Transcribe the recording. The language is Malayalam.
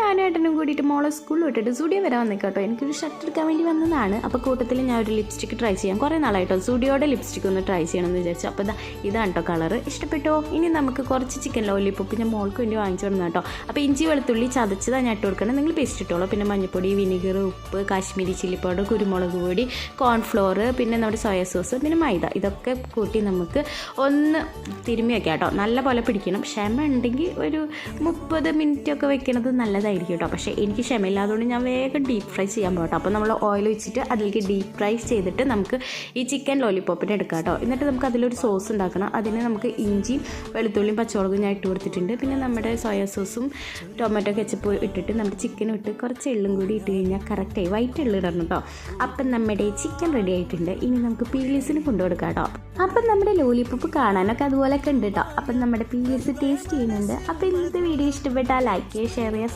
ഞാനും ഏട്ടനും കൂടിയിട്ട് മോളെ സ്കൂളിൽ വിട്ടിട്ട് സ്റ്റുഡിയോ വരെ വന്നിട്ടോ. എനിക്കൊരു ഷർട്ട് എടുക്കാൻ വേണ്ടി വന്നതാണ്. അപ്പോൾ കൂട്ടത്തിൽ ഞാൻ ഒരു ലിപ്സ്റ്റിക്ക് ട്രൈ ചെയ്യാം. കുറേ നാളായിട്ടോ സ്റ്റുഡിയോയുടെ ലിപ്സ്റ്റിക്ക് ഒന്ന് ട്രൈ ചെയ്യണമെന്ന് വിചാരിച്ചു. അപ്പോൾ ഇതാണ് കേട്ടോ കളർ. ഇഷ്ടപ്പെട്ടോ? ഇനി നമുക്ക് കുറച്ച് ചിക്കൻ ലോലിപോപ്പ് ഞാൻ മോൾക്ക് വേണ്ടി വാങ്ങിച്ചു കൊടുക്കണം കേട്ടോ. അപ്പോൾ ഇഞ്ചി വെളുത്തുള്ളി ചതച്ചതാണ് ഞാൻ ഇട്ട് കൊടുക്കണം. നിങ്ങൾ പേസ്റ്റ് ഇട്ടോളൂ. പിന്നെ മഞ്ഞൾപ്പൊടി, വിനീഗർ, ഉപ്പ്, കാശ്മീരി ചില്ലി പൗഡർ, കുരുമുളക് പൊടി, കോൺഫ്ലോർ, പിന്നെ നമ്മുടെ സോയ സോസ്, പിന്നെ മൈദ, ഇതൊക്കെ കൂട്ടി നമുക്ക് ഒന്ന് തിരുമ്മി വയ്ക്കാം കേട്ടോ. നല്ല പോലെ പിടിക്കണം. ക്ഷമ ഉണ്ടെങ്കിൽ ഒരു 30 മിനിറ്റ് ഒക്കെ വെക്കണത് നല്ലതായിരിക്കും കേട്ടോ. പക്ഷേ എനിക്ക് ക്ഷമയില്ലാത്തതുകൊണ്ട് ഞാൻ വേഗം ഡീപ്പ് ഫ്രൈ ചെയ്യാൻ പോകട്ടോ. അപ്പോൾ നമ്മൾ ഓയിൽ വെച്ചിട്ട് അതിലേക്ക് ഡീപ്പ് ഫ്രൈ ചെയ്തിട്ട് നമുക്ക് ഈ ചിക്കൻ ലോലിപോപ്പിനെ എടുക്കാം കേട്ടോ. എന്നിട്ട് നമുക്ക് അതിലൊരു സോസ് ഉണ്ടാക്കണം. അതിന് നമുക്ക് ഇഞ്ചിയും വെളുത്തുള്ളിയും പച്ചമുളകും ഞാൻ ഇട്ട് കൊടുത്തിട്ടുണ്ട്. പിന്നെ നമ്മുടെ സോയ സോസും ടൊമാറ്റോ കെച്ചപ്പ് ഇട്ടിട്ട് നമ്മുടെ ചിക്കനും ഇട്ട് കുറച്ച് എള്ളും കൂടി ഇട്ട് കഴിഞ്ഞാൽ കറക്റ്റായി വൈറ്റ് എള്ള് ഇടണം കേട്ടോ. അപ്പം നമ്മുടെ ചിക്കൻ റെഡി ആയിട്ടുണ്ട്. ഇനി നമുക്ക് പീലീസിന് കൊണ്ടുകൊടുക്കാം കേട്ടോ. അപ്പം നമ്മുടെ ലോലിപോപ്പ് കാണാനൊക്കെ അതുപോലെയൊക്കെ ഉണ്ട് കേട്ടോ. അപ്പം നമ്മുടെ പീലീസ് ടേസ്റ്റ് ചെയ്യുന്നുണ്ട്. അപ്പോൾ ഇന്നത്തെ വീഡിയോ ഇഷ്ടപ്പെട്ടാൽ ലൈക്ക് ചെയ്യുക, ഷെയർ ചെയ്യുക.